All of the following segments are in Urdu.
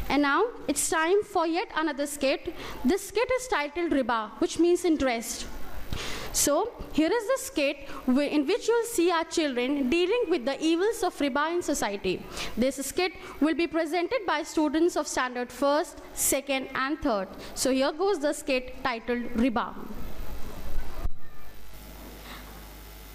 And now it's time for yet another skit. This skit is titled Riba, which means interest. So here is the skit in which you will see our children dealing with the evils of riba in society. This skit will be presented by students of standard 1st, 2nd and 3rd. So here goes the skit titled Riba.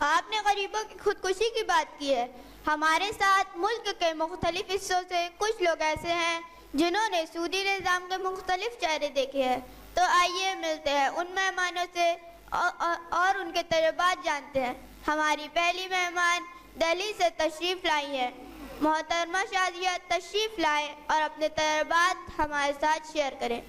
آپ نے غریبوں کی خودکشی کی بات کی ہے. ہمارے ساتھ ملک کے مختلف حصوں سے کچھ لوگ ایسے ہیں جنہوں نے سودی نظام کے مختلف چہرے دیکھے ہیں. تو آئیے ملتے ہیں ان مہمانوں سے اور ان کے تجربات جانتے ہیں. ہماری پہلی مہمان دہلی سے تشریف لائی ہیں. محترمہ شازیہ تشریف لائیں اور اپنے تجربات ہمارے ساتھ شیئر کریں.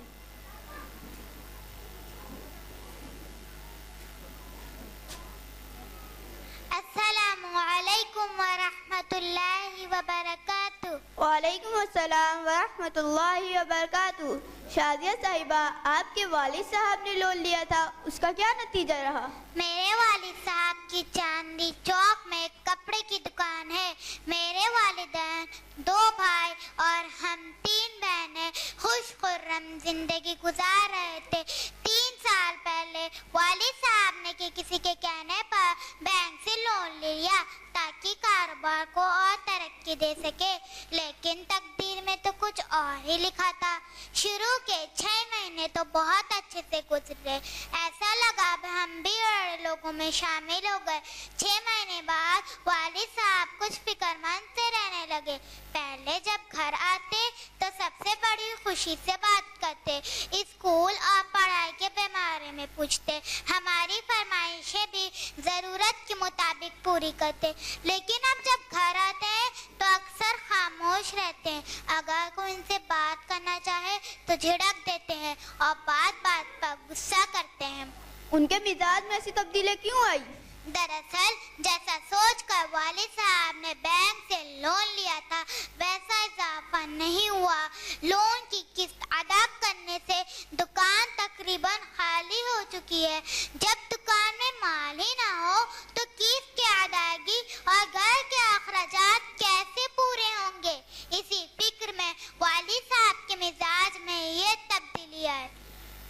السلام علیکم ورحمۃ اللہ وبرکاتہ. وعلیکم السلام ورحمۃ اللہ وبرکاتہ. شازیہ صاحبہ، آپ کے والد صاحب نے لون لیا تھا، اس کا کیا نتیجہ رہا؟ میرے والد صاحب کی چاندی چوک میں کپڑے کی دکان ہے. میرے والدین 2 بھائی اور ہم 3 بہنیں خوش خرم زندگی گزار رہے تھے. 3 سال پہلے والد صاحب نے کسی کے کہنے پر بینک سے لون لیا تاکہ کاروبار کو اور ترقی دے سکے، لیکن تقدیر میں تو کچھ اور ہی لکھا تھا. شروع کے 6 مہینے تو بہت اچھے سے گزرے. ایسا لگا ہم بھی بڑے لوگوں میں شامل ہو گئے. 6 مہینے بعد والد صاحب کچھ فکر مند سے رہنے لگے. پہلے جب گھر آتے تو سب سے بڑی خوشی سے بات کرتے، اسکول اور پڑھائی کے بارے میں پوچھتے، ہماری فرمائشیں بھی ضرورت کے مطابق پوری کرتے. لیکن اب جب گھر آتے ہیں تو اکثر خاموش رہتے ہیں. اگر کوئی ان سے بات کرنا چاہے تو جھڑک دیتے ہیں اور بات پر غصہ کرتے ہیں. ان کے مزاج میں ایسی تبدیلی کیوں آئی؟ دراصل جیسا سوچ کر والد صاحب نے بینک سے لون لیا تھا ویسا اضافہ نہیں ہوا. لون کی قسط ادا کرنے سے دکان تقریباً خالی ہو چکی ہے. جب دکان میں مال ہی نہ ہو تو قسط کی ادائیگی اور گھر کے اخراجات کیسے پورے ہوں گے؟ اسی فکر میں والد صاحب کے مزاج میں یہ تبدیلی آئی.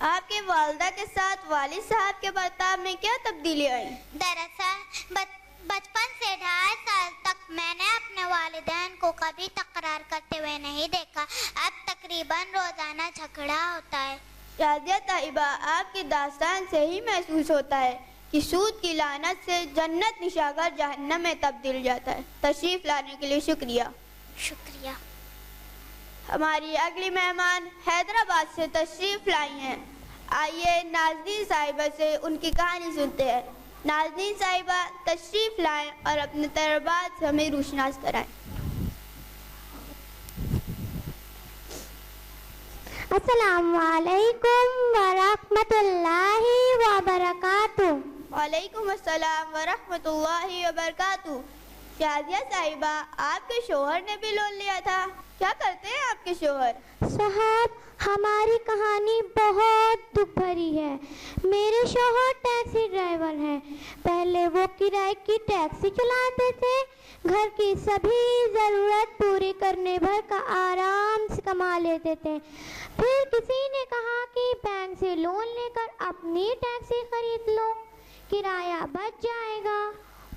آپ کے والدہ کے ساتھ والد صاحب کے برتاؤ میں کیا تبدیلی آئی؟ دراصل بچپن سے 2.5 سال تک میں نے اپنے والدین کو کبھی تکرار کرتے ہوئے نہیں دیکھا. اب تقریباً روزانہ جھگڑا ہوتا ہے. شازیہ طیبہ، آپ کی داستان سے ہی محسوس ہوتا ہے کہ سود کی لعنت سے جنت نشاگر جہنم میں تبدیل جاتا ہے. تشریف لانے کے لیے شکریہ. شکریہ. ہماری اگلی مہمان حیدرآباد سے تشریف لائی ہیں. آئیے نازنین صاحبہ سے ان کی کہانی سنتے ہیں. نازنین صاحبہ تشریف لائیں اور اپنے تجربات سے ہمیں روشناس کرائیں. السلام علیکم ورحمۃ اللہ وبرکاتہ. وعلیکم السلام ورحمۃ اللہ وبرکاتہ. شازیہ صاحبہ، آپ کے شوہر نے بھی لون لیا تھا، کیا کرتے ہیں آپ کے شوہر؟ صاحب، ہماری کہانی بہت دکھ بھری ہے. میرے شوہر ٹیکسی ڈرائیور ہیں. پہلے وہ کرائے کی ٹیکسی چلاتے تھے. گھر کی سبھی ضرورت پوری کرنے بھر کا آرام سے کما لیتے تھے. پھر کسی نے کہا کہ بینک سے لون لے کر اپنی ٹیکسی خرید لو، کرایہ بچ جائے گا.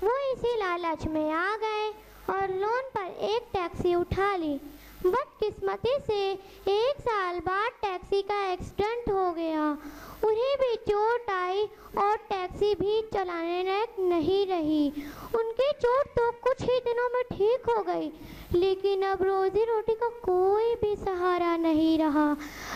وہ اسی لالچ میں آ گئے اور لون پر ایک ٹیکسی اٹھا لی. بدقسمتی سے 1 سال بعد ٹیکسی کا ایکسیڈنٹ ہو گیا. انہیں بھی چوٹ آئی اور ٹیکسی بھی چلانے لائق نہیں رہی. ان کی چوٹ تو کچھ ہی دنوں میں ٹھیک ہو گئی، لیکن اب روزی روٹی کا کوئی بھی سہارا نہیں رہا.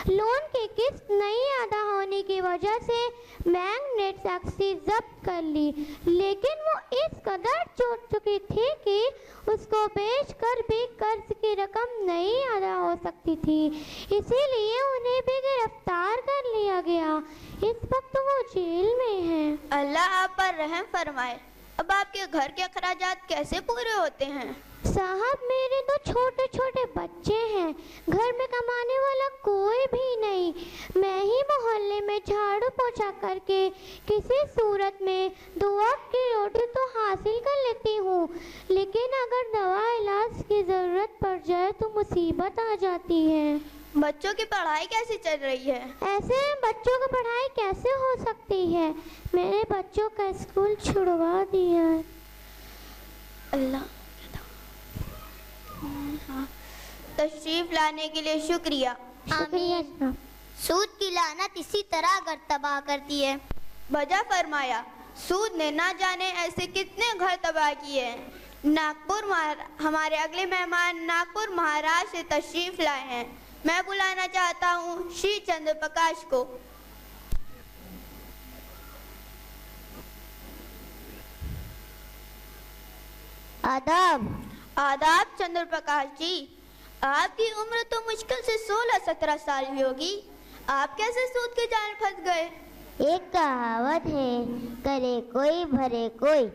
لون کی قسط نہیں ادا ہونے کی وجہ سے بینک نے ٹیکسی ضبط کر لی، لیکن وہ اس قدر چوٹ چکی تھی کہ اس کو بیچ کر بھی قرض کی رقم نہیں ادا ہو سکتی تھی. اسی لیے انہیں بھی گرفتار کر لیا گیا. اس وقت وہ جیل میں ہیں. اللہ آپ پر رحم فرمائے. اب آپ کے گھر کے اخراجات کیسے پورے ہوتے ہیں؟ صاحب، میرے 2 چھوٹے چھوٹے بچے ہیں. گھر میں کمانے والا کوئی بھی نہیں. میں ہی محلے میں جھاڑو پوچھا کر کے کسی صورت میں 2 وقت کی روٹی تو حاصل کر لیتی ہوں، لیکن اگر دوا علاج کی ضرورت پڑ جائے تو مصیبت آ جاتی ہے. بچوں کی پڑھائی کیسی چل رہی ہے؟ ایسے بچوں کی پڑھائی کیسے ہو سکتی ہے؟ میں نے بچوں کا اسکول چھڑوا دیا ہے. اللہ. تشریف لانے کے لیے شکریہ. آمین. سود کی لعنت اسی طرح اگر تباہ کرتی ہے. بجا فرمایا. سود نے نہ جانے ایسے کتنے گھر تباہ کیے ہیں۔ ہمارے اگلے مہمان ناگپور مہاراشٹر سے تشریف لائے ہیں۔ میں بلانا چاہتا ہوں شری چندر پرکاش کو۔ آداب۔ آداب چندر پرکاش جی، آپ کی عمر تو مشکل سے 16-17 سال کی ہوگی، آپ کیسے سود کے جال پھنس گئے؟ ایک کہاوت ہے، کرے کوئی بھرے کوئی۔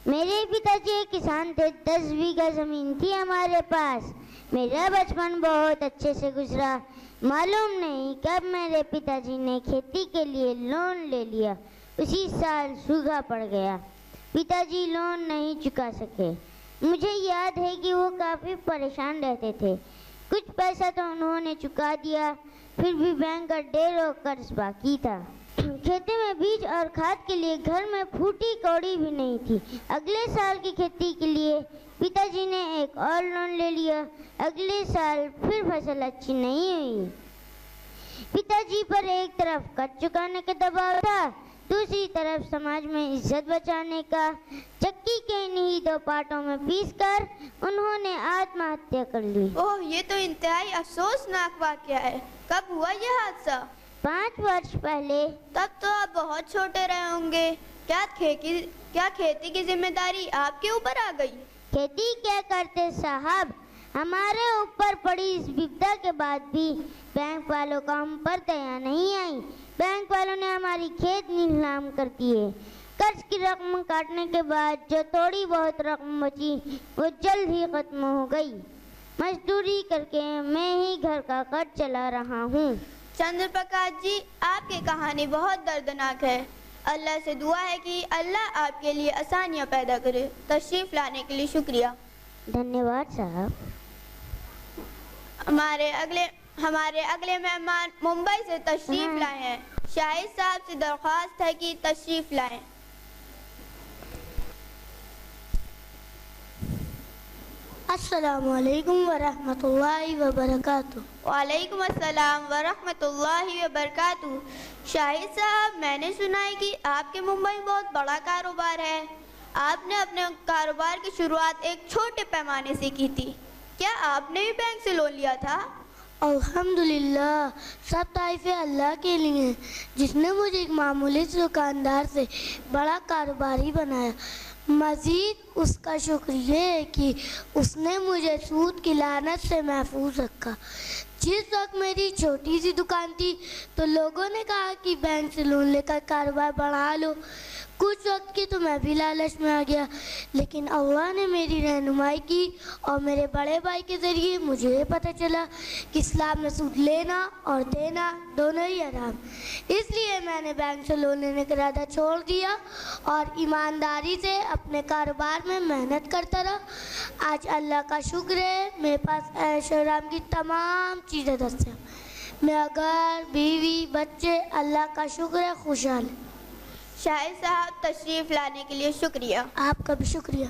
میرے پتا جی ایک کسان تھے، 10 بیگھہ زمین تھی ہمارے پاس۔ میرا بچپن بہت اچھے سے گزرا۔ معلوم نہیں کب میرے پتا جی نے کھیتی کے لیے لون لے لیا، اسی سال سوکھا پڑ گیا، پتا جی لون نہیں چکا سکے۔ مجھے یاد ہے کہ وہ کافی پریشان رہتے تھے۔ کچھ پیسہ تو انہوں نے چکا دیا، پھر بھی بینک کا ڈھیروں قرض باقی تھا۔ کھیتی میں بیج اور کھاد کے لیے گھر میں پھوٹی کوڑی بھی نہیں تھی۔ اگلے سال کی کھیتی کے لیے پتا جی نے ایک اور لون لے لیا۔ اگلے سال پھر فصل اچھی نہیں ہوئی۔ پتا جی پر ایک طرف قرض چکانے کا دباؤ تھا، دوسری طرف سماج میں عزت بچانے کا۔ چکی کے انہی 2 پارٹوں میں پیس کر انہوں نے آتم ہتیا کر لی۔ اوہ، یہ تو انتہائی افسوسناک واقعہ ہے۔ کب ہوا یہ حادثہ؟ 5 برس پہلے۔ تب تو آپ بہت چھوٹے رہے ہوں گے۔ کیا کھیتی کی ذمہ داری آپ کے اوپر آ گئی؟ کھیتی کیا کرتے صاحب، ہمارے اوپر پڑی اس بپدا کے بعد بھی بینک والوں کا ہم پر دیا نہیں آئی۔ بینک والوں نے ہماری کھیت نیلام کر دیے۔ قرض کی رقم کاٹنے کے بعد جو تھوڑی بہت رقم بچی وہ جلد ہی ختم ہو گئی۔ مزدوری کر کے میں ہی گھر کا قرض چلا رہا ہوں۔ چندر پرکاش جی، آپ کی کہانی بہت دردناک ہے۔ اللہ سے دعا ہے کہ اللہ آپ کے لیے آسانیاں پیدا کرے۔ تشریف لانے کے لیے شکریہ۔ دھنیہ واد صاحب۔ ہمارے اگلے مہمان ممبئی سے تشریف لائے ہیں۔ شاہد صاحب سے درخواست ہے کہ تشریف لائیں۔ السلام علیکم ورحمۃ اللہ وبرکاتہ۔ وعلیکم السلام ورحمۃ اللہ وبرکاتہ۔ شاہد صاحب، میں نے سنا ہے کہ آپ کے ممبئی بہت بڑا کاروبار ہے۔ آپ نے اپنے کاروبار کی شروعات ایک چھوٹے پیمانے سے کی تھی، کیا آپ نے بھی بینک سے لون لیا تھا؟ الحمدللہ، سب تعریفیں اللہ کے لیے جس نے مجھے ایک معمولی دکاندار سے بڑا کاروباری بنایا۔ مزید اس کا شکریہ ہے کہ اس نے مجھے سود کی لعنت سے محفوظ رکھا۔ جس وقت میری چھوٹی سی دکان تھی تو لوگوں نے کہا کہ بینک سے لون لے کر کاروبار بڑھا لو۔ کچھ وقت کی تو میں بھی لالچ میں آ گیا، لیکن اللہ نے میری رہنمائی کی اور میرے بڑے بھائی کے ذریعے مجھے یہ پتہ چلا کہ اسلام میں سود لینا اور دینا دونوں ہی حرام۔ اس لیے میں نے بینک سے لون لینے کا ارادہ چھوڑ دیا اور ایمانداری سے اپنے کاروبار میں محنت کرتا رہا۔ آج اللہ کا شکر ہے میرے پاس عیش و آرام کی تمام چیزیں دستیاب، میرا گھر، بیوی، بچے، اللہ کا شکر ہے خوشحال ہے۔ شاہد صاحب، تشریف لانے کے لیے شکریہ۔ آپ کا بھی شکریہ۔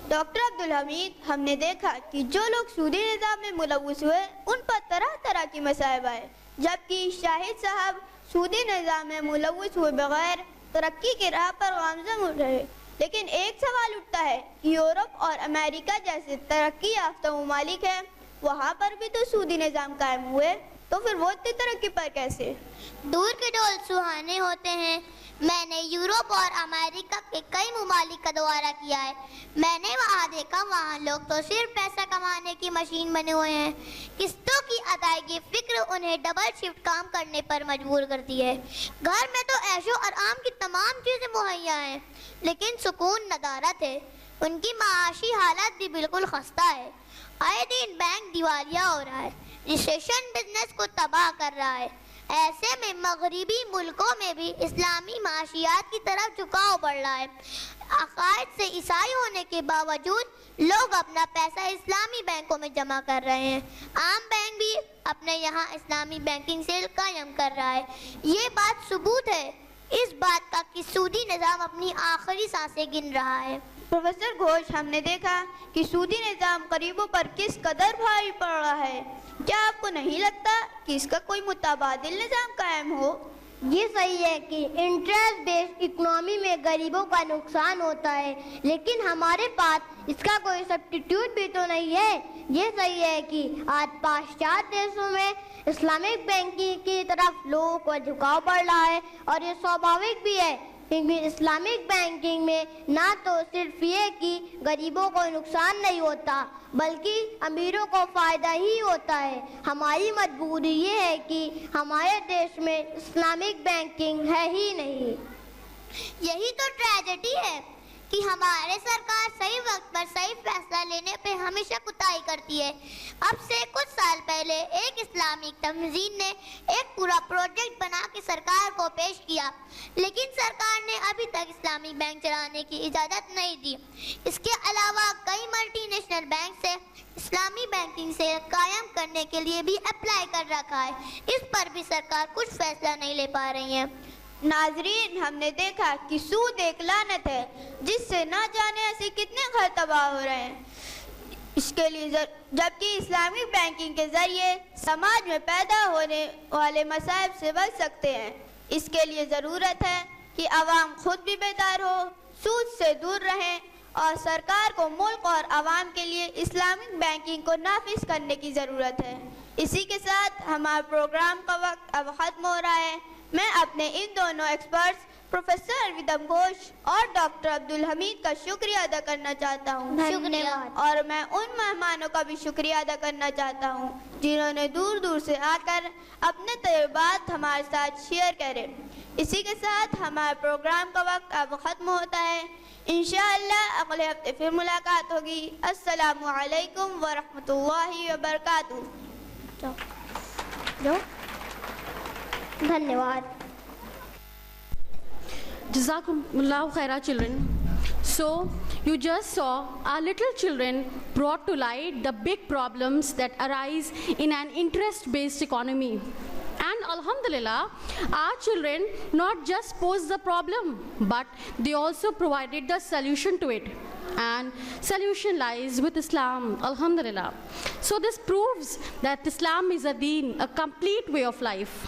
ڈاکٹر عبدالحمید، ہم نے دیکھا کہ جو لوگ سودی نظام میں ملوث ہوئے ان پر طرح طرح کی مصائب آئے، جبکہ شاہد صاحب سودی نظام میں ملوث ہوئے بغیر ترقی کی راہ پر گامزن ہو رہے۔ لیکن ایک سوال اٹھتا ہے کہ یورپ اور امریکہ جیسے ترقی یافتہ ممالک ہیں، وہاں پر بھی تو سودی نظام قائم ہوئے، تو پھر وہ اتنی ترقی پر کیسے؟ دور کے ڈول سہانے ہوتے ہیں۔ میں نے یورپ اور امریکہ کے کئی ممالک کا دورہ کیا ہے۔ میں نے وہاں دیکھا وہاں لوگ تو صرف پیسہ کمانے کی مشین بنے ہوئے ہیں۔ قسطوں کی ادائیگی فکر انہیں ڈبل شفٹ کام کرنے پر مجبور کرتی ہے۔ گھر میں تو عیش و آرام کی تمام چیزیں مہیا ہیں، لیکن سکون ندارت ہے۔ ان کی معاشی حالت بھی بالکل خستہ ہے۔ آئے دن بینک دیوالیہ ہو رہا ہے، ریسیشن بزنس کو تباہ کر رہا ہے۔ ایسے میں مغربی ملکوں میں بھی اسلامی معاشیات کی طرف جھکاؤ بڑھ رہا ہے۔ عقائد سے عیسائی ہونے کے باوجود لوگ اپنا پیسہ اسلامی بینکوں میں جمع کر رہے ہیں۔ عام بینک بھی اپنے یہاں اسلامی بینکنگ سیل قائم کر رہا ہے۔ یہ بات ثبوت ہے اس بات کا کہ سودی نظام اپنی آخری سانسیں گن رہا ہے۔ پروفیسر گھوش، ہم نے دیکھا کہ سودی نظام غریبوں پر کس قدر بھاری پڑ رہا ہے۔ کیا آپ کو نہیں لگتا کہ اس کا کوئی متبادل نظام قائم ہو؟ یہ صحیح ہے کہ انٹرسٹ بیسڈ اکنامی میں غریبوں کا نقصان ہوتا ہے، لیکن ہمارے پاس اس کا کوئی سبسٹیٹیوٹ بھی تو نہیں ہے۔ یہ صحیح ہے کہ آج پاشچات دیشوں میں اسلامک بینکنگ کی طرف لوگوں کو جھکاؤ بڑھ رہا ہے، اور یہ سوابھاوک بھی ہے، کیونکہ اسلامک بینکنگ میں نہ تو صرف یہ کہ غریبوں کو نقصان نہیں ہوتا بلکہ امیروں کو فائدہ ہی ہوتا ہے۔ ہماری مجبوری یہ ہے کہ ہمارے دیش میں اسلامک بینکنگ ہے ہی نہیں۔ یہی تو ٹریجڈی ہے کہ ہمارے سرکار صحیح وقت پر صحیح فیصلہ لینے پہ ہمیشہ کوتاہی کرتی ہے۔ اب سے کچھ سال پہلے ایک اسلامی تنظیم نے ایک پورا پروجیکٹ بنا کے سرکار کو پیش کیا، لیکن سرکار نے ابھی تک اسلامی بینک چلانے کی اجازت نہیں دی۔ اس کے علاوہ کئی ملٹی نیشنل بینک سے اسلامی بینکنگ سے قائم کرنے کے لیے بھی اپلائی کر رکھا ہے، اس پر بھی سرکار کچھ فیصلہ نہیں لے پا رہی ہے۔ ناظرین، ہم نے دیکھا کہ سود ایک لعنت ہے جس سے نہ جانے ایسے کتنے گھر تباہ ہو رہے ہیں۔ اس کے لیے جبکہ اسلامی بینکنگ کے ذریعے سماج میں پیدا ہونے والے مصائب سے بچ سکتے ہیں۔ اس کے لیے ضرورت ہے کہ عوام خود بھی بیدار ہو، سود سے دور رہیں، اور سرکار کو ملک اور عوام کے لیے اسلامک بینکنگ کو نافذ کرنے کی ضرورت ہے۔ اسی کے ساتھ ہمارے پروگرام کا وقت اب ختم ہو رہا ہے۔ میں اپنے ان دونوں ایکسپرٹس پروفیسر ارودھم گھوش اور ڈاکٹر عبدالحمید کا شکریہ ادا کرنا چاہتا ہوں۔ شکریہ۔ اور میں ان مہمانوں کا بھی شکریہ ادا کرنا چاہتا ہوں جنہوں نے دور دور سے آ کر اپنے تجربات ہمارے ساتھ شیئر کرے۔ اسی کے ساتھ ہمارے پروگرام کا وقت اب ختم ہوتا ہے۔ انشاءاللہ اگلے ہفتے پھر ملاقات ہوگی۔ السلام علیکم ورحمۃ اللہ وبرکاتہ۔ دھنیہ واد۔ Jazakumullah khaira, children. So you just saw our little children brought to light the big problems that arise in an interest-based economy. And alhamdulillah, our children not just posed the problem, but they also provided the solution to it. And solution lies with Islam, alhamdulillah. So this proves that Islam is a deen, a complete way of life.